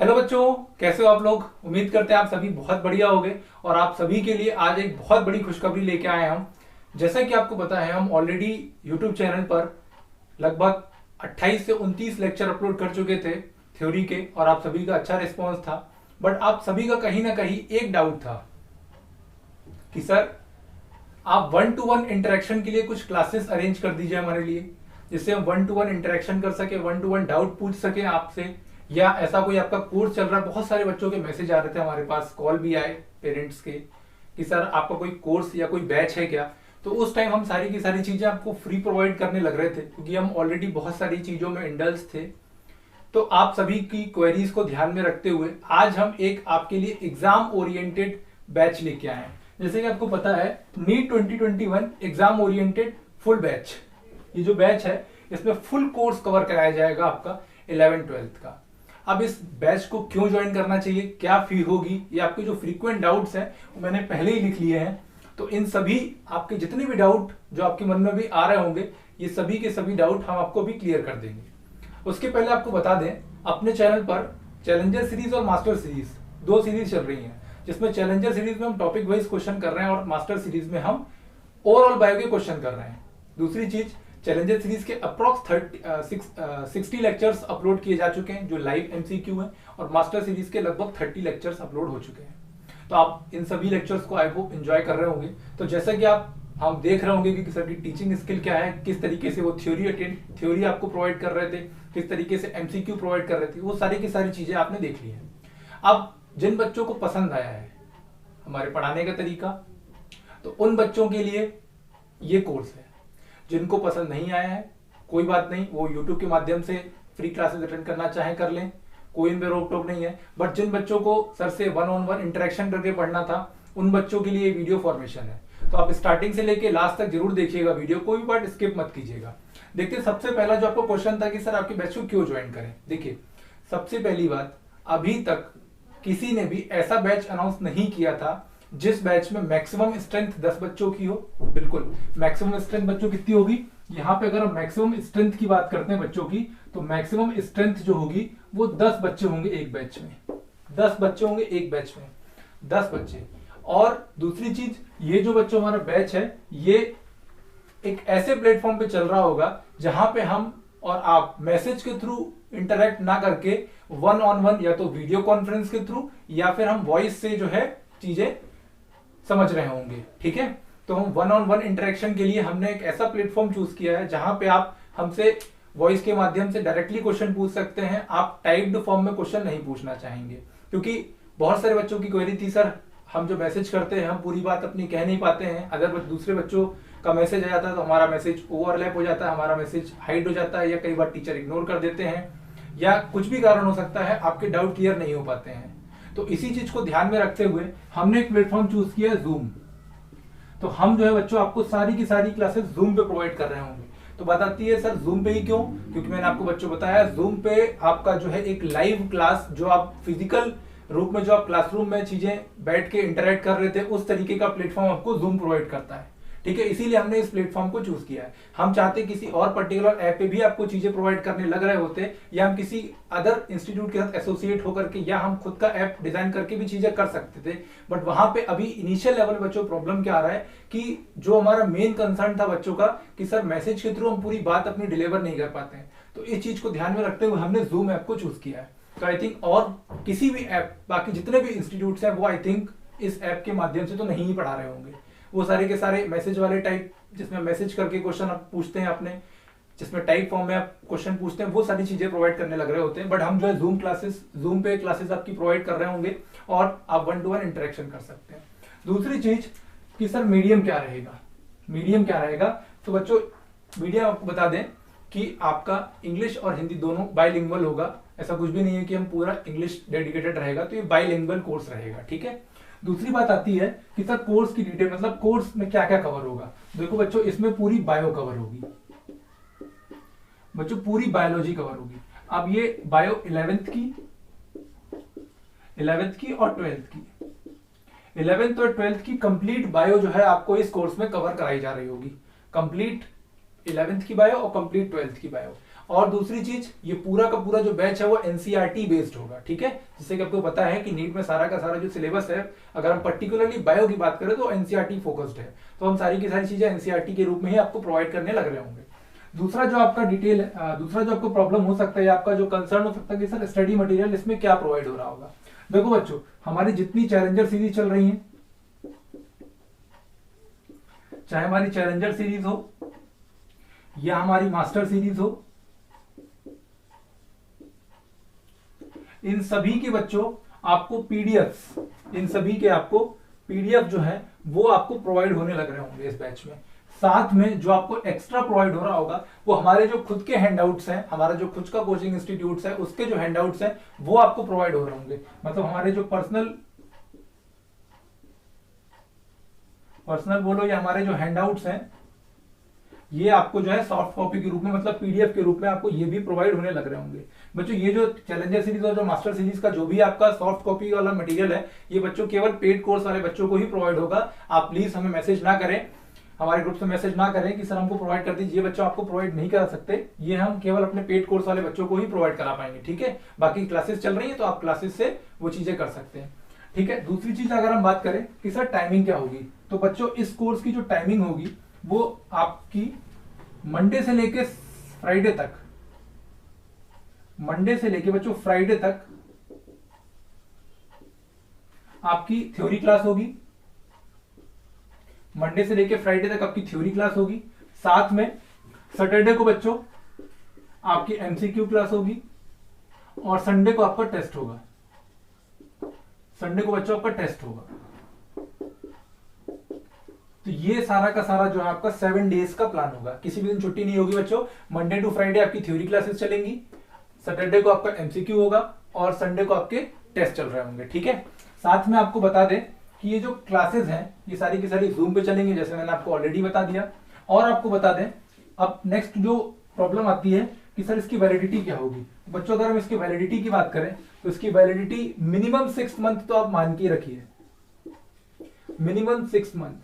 Hello बच्चों, कैसे हो आप लोग। उम्मीद करते हैं आप सभी बहुत बढ़िया होंगे और आप सभी के लिए आज एक बहुत बड़ी खुशखबरी लेके आए हैं हम। जैसा कि आपको पता है, हम ऑलरेडी यूट्यूब चैनल पर लगभग 28 से 29 लेक्चर अपलोड कर चुके थे थ्योरी के, और आप सभी का अच्छा रिस्पॉन्स था। बट आप सभी का कहीं ना कहीं एक डाउट था कि सर आप 1-to-1 इंटरेक्शन के लिए कुछ क्लासेस अरेंज कर दीजिए हमारे लिए, जिससे हम 1-to-1 इंटरेक्शन कर सके, 1-to-1 डाउट पूछ सके आपसे। या ऐसा कोई आपका कोर्स चल रहा है, बहुत सारे बच्चों के मैसेज आ रहे थे, हमारे पास कॉल भी आए पेरेंट्स के कि सर आपका कोई कोर्स या कोई बैच है क्या। तो उस टाइम हम सारी की सारी चीजें आपको फ्री प्रोवाइड करने लग रहे थे, क्योंकि हम ऑलरेडी बहुत सारी चीजों में इंडल्स थे। तो आप सभी की क्वेरीज को ध्यान में रखते हुए आज हम एक आपके लिए एग्जाम ओरिएंटेड बैच लेके आए हैं। जैसे कि आपको पता है, NEET 2021 exam oriented full batch, ये जो बैच है इसमें फुल कोर्स कवर कराया जाएगा आपका 11th-12th का। अब इस बैच को क्यों ज्वाइन करना चाहिए, क्या फी होगी, ये आपके जो फ्रीक्वेंट डाउट्स हैं वो मैंने पहले ही लिख लिए हैं। तो इन सभी आपके जितने भी डाउट जो आपके मन में भी आ रहे होंगे, ये सभी के सभी डाउट हम आपको भी क्लियर कर देंगे। उसके पहले आपको बता दें, अपने चैनल पर चैलेंजर सीरीज और मास्टर सीरीज दो सीरीज चल रही हैं, जिसमें चैलेंजर सीरीज में हम टॉपिक वाइज क्वेश्चन कर रहे हैं और मास्टर सीरीज में हम ओवरऑल बायो के क्वेश्चन कर रहे हैं। दूसरी चीज, चैलेंजर सीरीज के अप्रॉक्स 60 लेक्चर्स अपलोड किए जा चुके हैं जो लाइव एमसीक्यू हैं, और मास्टर सीरीज के लगभग 30 लेक्चर्स अपलोड हो चुके हैं। तो आप इन सभी लेक्चर्स को आई होप एंजॉय कर रहे होंगे। तो जैसा कि आप हम देख रहे होंगे कि सर की टीचिंग स्किल क्या है, किस तरीके से वो थ्योरी आपको प्रोवाइड कर रहे थे, किस तरीके से एमसीक्यू प्रोवाइड कर रहे थे, वो सारी की सारी चीजें आपने देख ली हैं। अब जिन बच्चों को पसंद आया है हमारे पढ़ाने का तरीका, तो उन बच्चों के लिए ये कोर्स है। जिनको पसंद नहीं आया है कोई बात नहीं, वो यूट्यूब के माध्यम से फ्री क्लासेस अटेंड करना चाहे कर लें, कोई इनमें रोक टोक नहीं है। बट जिन बच्चों को सर से 1-on-1 इंटरेक्शन करके पढ़ना था, उन बच्चों के लिए वीडियो फॉर्मेशन है। तो आप स्टार्टिंग से लेके लास्ट तक जरूर देखिएगा वीडियो, कोई भी पार्ट स्किप मत कीजिएगा। देखिए, सबसे पहला जो आपको क्वेश्चन था कि सर आपके बैच को क्यों ज्वाइन करें। देखिए, सबसे पहली बात, अभी तक किसी ने भी ऐसा बैच अनाउंस नहीं किया था जिस बैच में मैक्सिमम स्ट्रेंथ 10 बच्चों की हो। बिल्कुल, मैक्सिमम स्ट्रेंथ बच्चों कितनी होगी, यहाँ पे अगर हम मैक्सिमम स्ट्रेंथ की बात करते हैं बच्चों की, तो मैक्सिमम स्ट्रेंथ जो होगी वो 10 बच्चे होंगे एक बैच में। 10 बच्चे होंगे एक बैच में, 10 बच्चे। और दूसरी चीज, ये जो बच्चों हमारा बैच है, ये एक ऐसे प्लेटफॉर्म पे चल रहा होगा जहां पे हम और आप मैसेज के थ्रू इंटरेक्ट ना करके 1-on-1 या तो वीडियो कॉन्फ्रेंस के थ्रू या फिर हम वॉइस से जो है चीजें समझ रहे होंगे। ठीक है, तो हम 1-on-1 इंटरेक्शन के लिए हमने एक ऐसा प्लेटफॉर्म चूज किया है जहां पे आप हमसे वॉइस के माध्यम से डायरेक्टली क्वेश्चन पूछ सकते हैं। आप टाइप्ड फॉर्म में क्वेश्चन नहीं पूछना चाहेंगे, क्योंकि बहुत सारे बच्चों की क्वेरी थी, सर हम जो मैसेज करते हैं हम पूरी बात अपनी कह नहीं पाते हैं, अगर दूसरे बच्चों का मैसेज आ जाता है तो हमारा मैसेज ओवरलैप हो जाता है, हमारा मैसेज हाइड हो जाता है, या कई बार टीचर इग्नोर कर देते हैं, या कुछ भी कारण हो सकता है, आपके डाउट क्लियर नहीं हो पाते हैं। तो इसी चीज को ध्यान में रखते हुए हमने एक प्लेटफॉर्म चूज किया है, जूम। तो हम जो है बच्चों आपको सारी की सारी क्लासेस जूम पे प्रोवाइड कर रहे होंगे। तो बताती है सर जूम पे ही क्यों, क्योंकि मैंने आपको बच्चों बताया जूम पे आपका जो है एक लाइव क्लास, जो आप फिजिकल रूप में जो आप क्लासरूम में चीजें बैठ के इंटरेक्ट कर रहे थे, उस तरीके का प्लेटफॉर्म आपको जूम प्रोवाइड करता है। ठीक है, इसीलिए हमने इस प्लेटफॉर्म को चूज किया है। हम चाहते किसी और पर्टिकुलर ऐप पे भी आपको चीजें प्रोवाइड करने लग रहे होते, या हम किसी अदर इंस्टीट्यूट के साथ एसोसिएट होकर के, या हम खुद का ऐप डिजाइन करके भी चीजें कर सकते थे। बट वहां पे अभी इनिशियल लेवल बच्चों प्रॉब्लम क्या आ रहा है कि जो हमारा मेन कंसर्न था बच्चों का कि सर मैसेज के थ्रू हम पूरी बात अपनी डिलीवर नहीं कर पाते हैं। तो इस चीज को ध्यान में रखते हुए हमने जूम ऐप को चूज किया है। तो आई थिंक और किसी भी ऐप, बाकी जितने भी इंस्टीट्यूट हैं वो आई थिंक इस ऐप के माध्यम से तो नहीं ही पढ़ा रहे होंगे। वो सारे के सारे मैसेज वाले टाइप, जिसमें मैसेज करके क्वेश्चन आप पूछते हैं अपने, जिसमें टाइप फॉर्म में आप क्वेश्चन पूछते हैं, वो सारी चीजें प्रोवाइड करने लग रहे होते हैं। बट हम जो है जूम पे क्लासेस आपकी प्रोवाइड कर रहे होंगे और आप 1-to-1 इंटरेक्शन कर सकते हैं। दूसरी चीज कि सर मीडियम क्या रहेगा, मीडियम क्या रहेगा। तो बच्चों मीडियम आपको बता दें कि आपका इंग्लिश और हिंदी दोनों बाइलिंगुअल होगा। ऐसा कुछ भी नहीं है कि हम पूरा इंग्लिश डेडिकेटेड रहेगा, तो ये बाइलिंगुअल कोर्स रहेगा। ठीक है, दूसरी बात आती है कि सर कोर्स की डिटेल, मतलब कोर्स में क्या क्या कवर होगा। देखो बच्चों, इसमें पूरी बायो कवर होगी, बच्चों पूरी बायोलॉजी कवर होगी। अब ये बायो 11th की और 12th की, 11th और 12th की कंप्लीट बायो जो है आपको इस कोर्स में कवर कराई जा रही होगी। कंप्लीट 11th की बायो और कंप्लीट 12th की बायो। और दूसरी चीज, ये पूरा का पूरा जो बैच है वो एनसीईआरटी बेस्ड होगा, ठीक है। जिससे कि आपको पता है कि नीट में सारा का सारा जो सिलेबस है, अगर हम पर्टिकुलरली बायो की बात करें तो एनसीईआरटी फोकस्ड है, तो हम सारी की सारी चीजें एनसीईआरटी के रूप में ही आपको प्रोवाइड करने लग रहे होंगे। दूसरा जो आपका डिटेल है, दूसरा जो आपको प्रॉब्लम हो सकता है, आपका जो कंसर्न हो सकता है कि सर स्टडी मटेरियल इसमें क्या प्रोवाइड हो रहा होगा। देखो बच्चों, हमारी जितनी चैलेंजर सीरीज चल रही है, चाहे हमारी चैलेंजर सीरीज हो या हमारी मास्टर सीरीज हो, इन सभी के बच्चों आपको पीडीएफ, इन सभी के आपको पीडीएफ जो है वो आपको प्रोवाइड होने लग रहे होंगे इस बैच में। साथ में जो आपको एक्स्ट्रा प्रोवाइड हो रहा होगा वो हमारे जो खुद के हैंडआउट्स हैं, हमारा जो खुद का कोचिंग इंस्टीट्यूट्स है उसके जो हैंडआउट्स हैं वो आपको प्रोवाइड हो रहे होंगे। मतलब हमारे जो पर्सनल बोलो या हमारे जो हैंडआउट्स हैं ये आपको जो है सॉफ्ट कॉपी के रूप में, मतलब पीडीएफ के रूप में आपको ये भी प्रोवाइड होने लग रहे होंगे। बच्चों ये जो चैलेंजर सीरीज और जो मास्टर सीरीज का जो भी आपका सॉफ्ट कॉपी वाला मटेरियल है, ये बच्चों केवल पेड कोर्स वाले बच्चों को ही प्रोवाइड होगा। आप प्लीज हमें मैसेज ना करें, हमारे ग्रुप से मैसेज ना करें कि सर हमको प्रोवाइड कर दीजिए, ये बच्चों आपको प्रोवाइड नहीं करा सकते। ये हम केवल अपने पेड कोर्स वाले बच्चों को ही प्रोवाइड करा पाएंगे, ठीक है। बाकी क्लासेस चल रही है तो आप क्लासेस से वो चीजें कर सकते हैं, ठीक है। दूसरी चीज अगर हम बात करें कि सर टाइमिंग क्या होगी, तो बच्चों इस कोर्स की जो टाइमिंग होगी वो आपकी मंडे से लेके फ्राइडे तक, मंडे से लेके बच्चों फ्राइडे तक आपकी थ्योरी क्लास होगी। मंडे से लेके फ्राइडे तक आपकी थ्योरी क्लास होगी। साथ में सैटरडे को बच्चों आपकी एमसीक्यू क्लास होगी और संडे को आपका टेस्ट होगा। संडे को बच्चों आपका टेस्ट होगा। तो ये सारा का सारा जो है आपका 7 डेज का प्लान होगा, किसी भी दिन छुट्टी नहीं होगी बच्चों। मंडे टू फ्राइडे आपकी थ्योरी क्लासेस चलेंगी, सैटरडे को आपका एमसीक्यू होगा और संडे को आपके टेस्ट चल रहे होंगे, ठीक है। साथ में आपको बता दें कि ये जो क्लासेस हैं ये सारी की सारी जूम पे चलेंगी, जैसे मैंने आपको ऑलरेडी बता दिया। और आपको बता दें अब नेक्स्ट जो प्रॉब्लम आती है कि सर इसकी वैलिडिटी क्या होगी। बच्चों अगर हम इसकी वैलिडिटी की बात करें तो इसकी वैलिडिटी मिनिमम 6 मंथ तो आप मान के रखिए, मिनिमम 6 मंथ।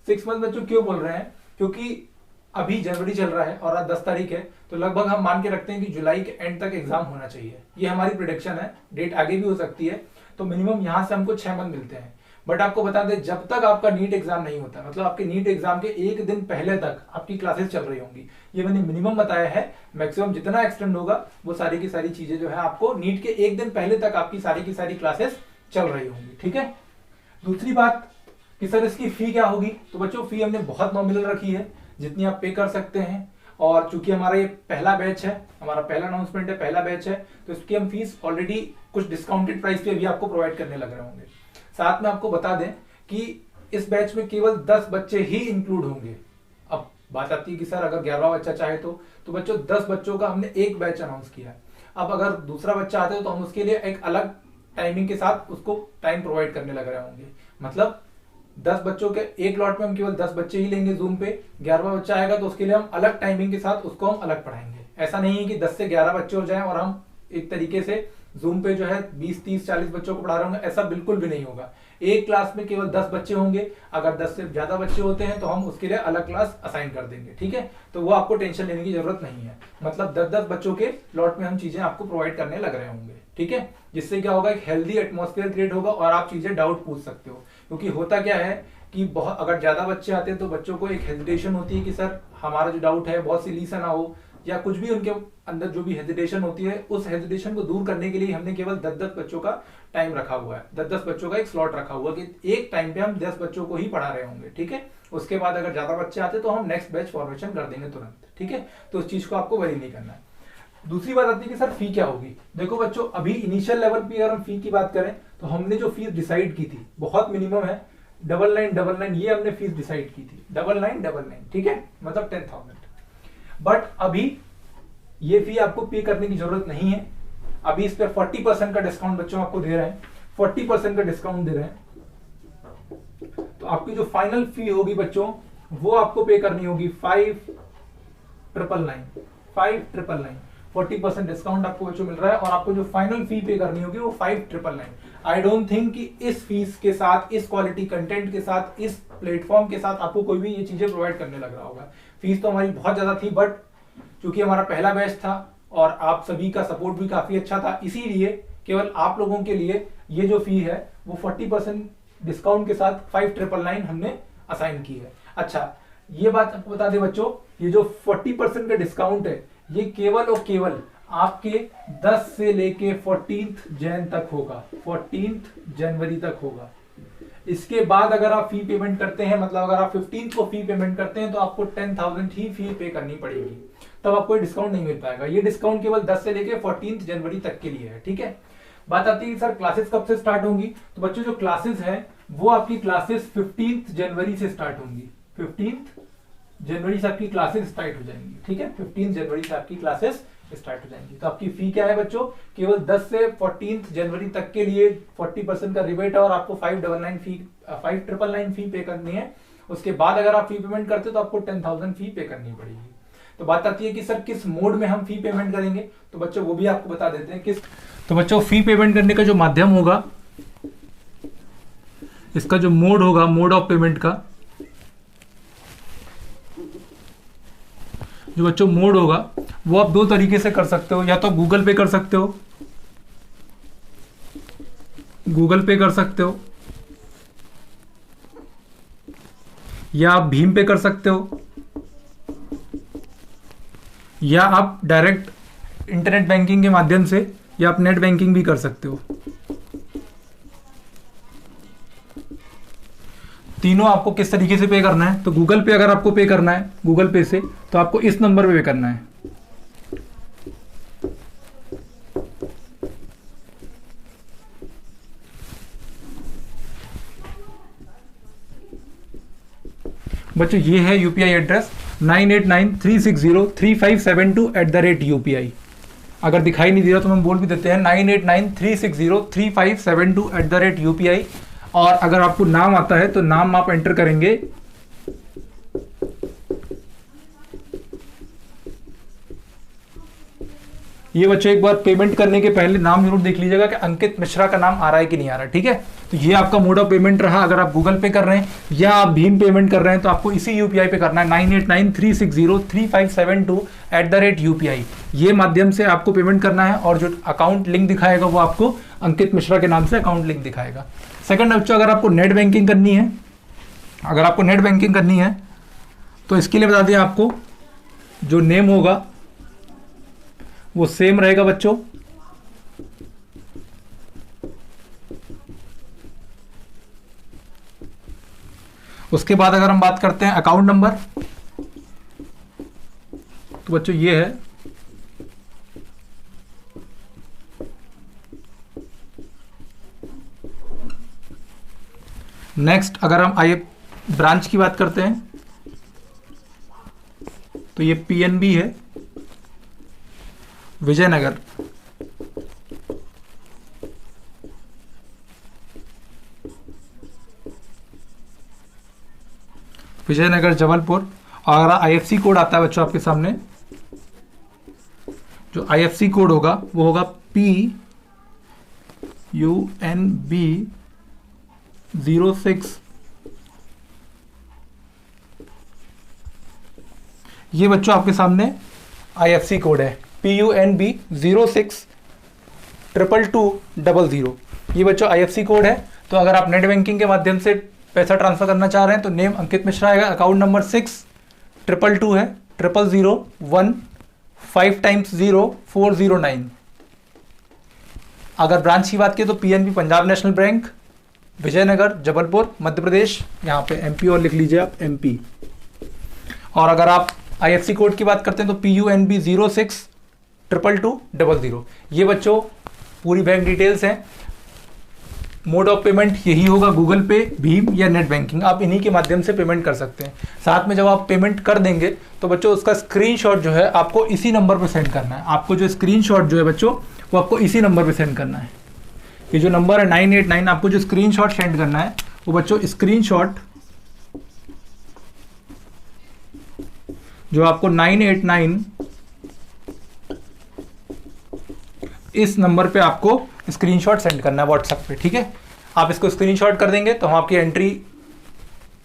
6 मंथ बच्चों क्यों बोल रहे हैं, क्योंकि अभी जनवरी चल रहा है और आज 10 तारीख है, तो लगभग हम मान के रखते हैं कि जुलाई के एंड तक एग्जाम होना चाहिए। ये हमारी प्रिडिक्शन है, डेट आगे भी हो सकती है। तो मिनिमम यहां से हमको 6 मंथ मिलते हैं। बट आपको बता दें जब तक आपका नीट एग्जाम नहीं होता, मतलब आपके नीट एग्जाम के 1 दिन पहले तक आपकी क्लासेस चल रही होंगी। ये मैंने मिनिमम बताया है, मैक्सिमम जितना एक्सटेंड होगा वो सारी की सारी चीजें जो है आपको नीट के 1 दिन पहले तक आपकी सारी की सारी क्लासेस चल रही होंगी, ठीक है। दूसरी बात कि सर इसकी फी क्या होगी, तो बच्चों फी हमने बहुत नॉमिनल रखी है, जितनी आप पे कर सकते हैं। और चूंकि हमारा ये पहला बैच है, हमारा पहला अनाउंसमेंट है, पहला बैच है, तो इसकी हम फीस ऑलरेडी कुछ डिस्काउंटेड प्राइस पे भी आपको प्रोवाइड करने लग रहे होंगे। साथ में आपको बता दें कि इस बैच में केवल 10 बच्चे ही इंक्लूड होंगे। अब बात आती है कि सर अगर 11वां बच्चा चाहे तो बच्चों 10 बच्चों का हमने एक बैच अनाउंस किया है। अब अगर दूसरा बच्चा आता है तो हम उसके लिए एक अलग टाइमिंग के साथ उसको टाइम प्रोवाइड करने लग रहे होंगे। मतलब 10 बच्चों के एक लॉट में हम केवल 10 बच्चे ही लेंगे जूम पे। 11वां बच्चा आएगा तो उसके लिए हम अलग टाइमिंग के साथ उसको हम अलग पढ़ाएंगे। ऐसा नहीं है कि 10 से 11 बच्चे हो जाएं और हम एक तरीके से जूम पे जो है 20, 30, 40 बच्चों को पढ़ा रहे होंगे, ऐसा बिल्कुल भी नहीं होगा। एक क्लास में केवल 10 बच्चे होंगे। अगर 10 से ज्यादा बच्चे होते हैं तो हम उसके लिए अलग क्लास असाइन कर देंगे, ठीक है। तो वो आपको टेंशन लेने की जरूरत नहीं है। मतलब 10-10 बच्चों के लॉट में हम चीजें आपको प्रोवाइड करने लग रहे होंगे, ठीक है। जिससे क्या होगा, एक हेल्दी एटमॉस्फेयर क्रिएट होगा और आप चीजें डाउट पूछ सकते हो। क्योंकि होता क्या है कि बहुत अगर ज्यादा बच्चे आते हैं तो बच्चों को एक हेजिटेशन होती है कि सर हमारा जो डाउट है बहुत सिली सा ना हो, या कुछ भी उनके अंदर जो भी हेजिटेशन होती है, उस हेजिटेशन को दूर करने के लिए हमने केवल 10-10 बच्चों का टाइम रखा हुआ है। 10-10 बच्चों का एक स्लॉट रखा हुआ है कि एक टाइम पे हम 10 बच्चों को ही पढ़ा रहे होंगे, ठीक है। उसके बाद अगर ज्यादा बच्चे आते तो हम नेक्स्ट बैच फॉर्मेशन कर देंगे तुरंत, ठीक है। तो उस चीज को आपको वरी नहीं करना है। दूसरी बात आती है कि सर फी क्या होगी। देखो बच्चों अभी इनिशियल लेवल पे अगर हम फी की बात करें तो हमने जो फीस डिसाइड की थी बहुत मिनिमम है, 9999 ये हमने फीस डिसाइड की थी, 9999, ठीक है, मतलब 10,000। बट अभी ये फी आपको पे करने की जरूरत नहीं है। अभी इस पर 40% का डिस्काउंट बच्चों आपको दे रहे हैं, 40% का डिस्काउंट दे रहे हैं। तो आपकी जो फाइनल फी होगी बच्चों वो आपको पे करनी होगी 5,999। 40% डिस्काउंट आपको बच्चों मिल रहा है और आपको जो फाइनल फी पे करनी होगी वो 5,999। आई डोंट थिंक कि इस फीस के साथ, इस क्वालिटी कंटेंट के साथ, इस प्लेटफॉर्म के साथ आपको कोई भी ये चीजें प्रोवाइड करने लग रहा होगा। फीस तो हमारी बहुत ज्यादा थी, बट चूंकि हमारा पहला बैच था और आप सभी का सपोर्ट भी काफी अच्छा था, इसीलिए केवल आप लोगों के लिए ये जो फी है वो 40% डिस्काउंट के साथ 5999 हमने असाइन की है। अच्छा, ये बात आपको बता दें बच्चों, ये जो 40% का डिस्काउंट है ये केवल और केवल आपके 10 से लेके 14th जैन तक होगा, 14th जनवरी तक होगा। इसके बाद अगर आप फी पेमेंट करते हैं, मतलब अगर आप 15th को फी पेमेंट करते हैं तो आपको 10,000 ही फी पे करनी पड़ेगी, तब आपको ये डिस्काउंट नहीं मिल पाएगा। ये डिस्काउंट केवल 10 से लेके 14th जनवरी तक के लिए है, ठीक है। बात आती है सर क्लासेस कब से स्टार्ट होंगी, तो बच्चों जो क्लासेस हैं वो आपकी क्लासेस 15th जनवरी से स्टार्ट होंगी, 15th जनवरी से आपकी क्लासेस स्टार्ट हो जाएंगी, ठीक है। 15 जनवरी से आपकी क्लासेस स्टार्ट हो जाएंगी। तो आपकी फी क्या है बच्चों, केवल 10 से 14th जनवरी तक के लिए 40% का रिबेट है और आपको 599 फी पे करनी है। उसके बाद अगर आप फी पेमेंट करते हो तो आपको 10,000 फी पे करनी पड़ेगी। तो बात आती है कि सर किस मोड में हम फी पेमेंट करेंगे, तो बच्चों वो भी आपको बता देते हैं किस। तो बच्चों फी पेमेंट करने का जो माध्यम होगा, इसका जो मोड होगा, मोड ऑफ पेमेंट का जो बच्चों मोड होगा वो आप दो तरीके से कर सकते हो। या तो गूगल पे कर सकते हो, गूगल पे कर सकते हो, या आप भीम पे कर सकते हो, या आप डायरेक्ट इंटरनेट बैंकिंग के माध्यम से, या आप नेट बैंकिंग भी कर सकते हो। तीनों आपको किस तरीके से पे करना है, तो गूगल पे अगर आपको पे करना है गूगल पे से, तो आपको इस नंबर पे करना है। बच्चों ये है यूपीआई एड्रेस 9893603572 अगर दिखाई नहीं दे रहा तो हम बोल भी देते हैं 9893603572 और अगर आपको नाम आता है तो नाम आप एंटर करेंगे। ये बच्चों एक बार पेमेंट करने के पहले नाम जरूर देख लीजिएगा कि अंकित मिश्रा का नाम आ रहा है कि नहीं आ रहा है, ठीक है। तो ये आपका मोड ऑफ पेमेंट रहा। अगर आप गूगल पे कर रहे हैं या आप भीम पेमेंट कर रहे हैं तो आपको इसी यूपीआई पे करना है 9893603572 ये माध्यम से आपको पेमेंट करना है और जो अकाउंट लिंक दिखाएगा वो आपको अंकित मिश्रा के नाम से अकाउंट लिंक दिखाएगा। सेकंड बच्चों अगर आपको नेट बैंकिंग करनी है, अगर आपको नेट बैंकिंग करनी है तो इसके लिए बता दें आपको जो नेम होगा वो सेम रहेगा बच्चों। उसके बाद अगर हम बात करते हैं अकाउंट नंबर, तो बच्चों ये है नेक्स्ट। अगर हम ब्रांच की बात करते हैं तो ये पीएनबी है विजयनगर, विजयनगर जबलपुर। और अगर आईएफसी कोड आता है बच्चों आपके सामने, जो आईएफसी कोड होगा वो होगा PUNB06। ये बच्चों आपके सामने आईएफसी कोड है PUNB062200। ये बच्चों आईएफसी कोड है। तो अगर आप नेट बैंकिंग के माध्यम से पैसा ट्रांसफर करना चाह रहे हैं तो नेम अंकित मिश्रा आएगा, अकाउंट नंबर 6222 है 0001 5 टाइम्स 0409। अगर ब्रांच की बात की तो PNB Punjab national bank Vijayanagar Jabalpur Madhya Pradesh, यहाँ पे एमपी और लिख लीजिए आप एमपी। और अगर आप आईएफसी कोड की बात करते हैं तो PUNB062200। ये बच्चों पूरी बैंक डिटेल्स हैं। मोड ऑफ पेमेंट यही होगा, गूगल पे, भीम या नेट बैंकिंग, आप इन्हीं के माध्यम से पेमेंट कर सकते हैं। साथ में जब आप पेमेंट कर देंगे तो बच्चों उसका स्क्रीनशॉट जो है आपको इसी नंबर पे सेंड करना है। आपको जो स्क्रीनशॉट जो है बच्चों वो आपको इसी नंबर पे सेंड करना है। ये जो नंबर है 989, आपको जो स्क्रीनशॉट सेंड करना है वो बच्चों स्क्रीनशॉट जो आपको 989 इस नंबर पे आपको स्क्रीनशॉट सेंड करना है व्हाट्सएप पे, ठीक है। आप इसको स्क्रीनशॉट कर देंगे तो हम आपकी एंट्री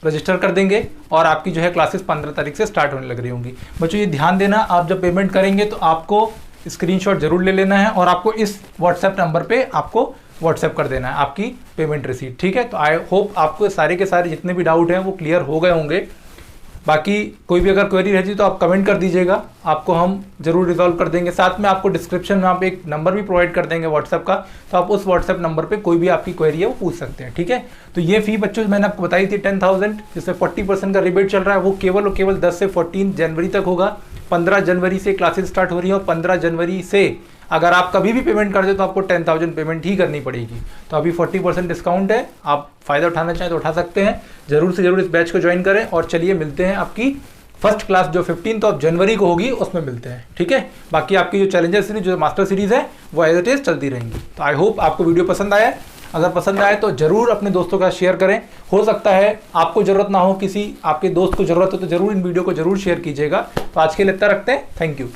रजिस्टर कर देंगे और आपकी जो है क्लासेस 15 तारीख से स्टार्ट होने लग रही होंगी। बच्चों ये ध्यान देना, आप जब पेमेंट करेंगे तो आपको स्क्रीनशॉट जरूर ले लेना है और आपको इस व्हाट्सएप नंबर पे आपको व्हाट्सएप कर देना है आपकी पेमेंट रिसीट। ठीक है, तो आई होप आपको सारे के सारे जितने भी डाउट हैं वो क्लियर हो गए होंगे। बाकी कोई भी अगर क्वेरी रहती तो आप कमेंट कर दीजिएगा, आपको हम जरूर रिजॉल्व कर देंगे। साथ में आपको डिस्क्रिप्शन में आप एक नंबर भी प्रोवाइड कर देंगे व्हाट्सएप का, तो आप उस व्हाट्सएप नंबर पे कोई भी आपकी क्वेरी है वो पूछ सकते हैं। ठीक है, तो ये फी बच्चों मैंने आपको बताई थी 10,000, जिसमें 40% का रिबेट चल रहा है, वो केवल और केवल 10 से 14 जनवरी तक होगा। 15 जनवरी से क्लासेस स्टार्ट हो रही है और 15 जनवरी से अगर आप कभी भी पेमेंट कर दे तो आपको 10,000 पेमेंट ही करनी पड़ेगी। तो अभी 40% डिस्काउंट है, आप फ़ायदा उठाना चाहें तो उठा सकते हैं। जरूर से जरूर इस बैच को ज्वाइन करें और चलिए मिलते हैं आपकी फर्स्ट क्लास जो 15 ऑफ जनवरी को होगी उसमें मिलते हैं। ठीक है, बाकी आपकी जो चैलेंजर सीरीज जो मास्टर सीरीज है वो एज इट इज चलती रहेंगी। तो आई होप आपको वीडियो पसंद आया, अगर पसंद आए तो जरूर अपने दोस्तों का शेयर करें। हो सकता है आपको जरूरत ना हो, किसी आपके दोस्त को जरूरत हो तो जरूर इन वीडियो को जरूर शेयर कीजिएगा। तो आज के लिए इतना रखते हैं, थैंक यू।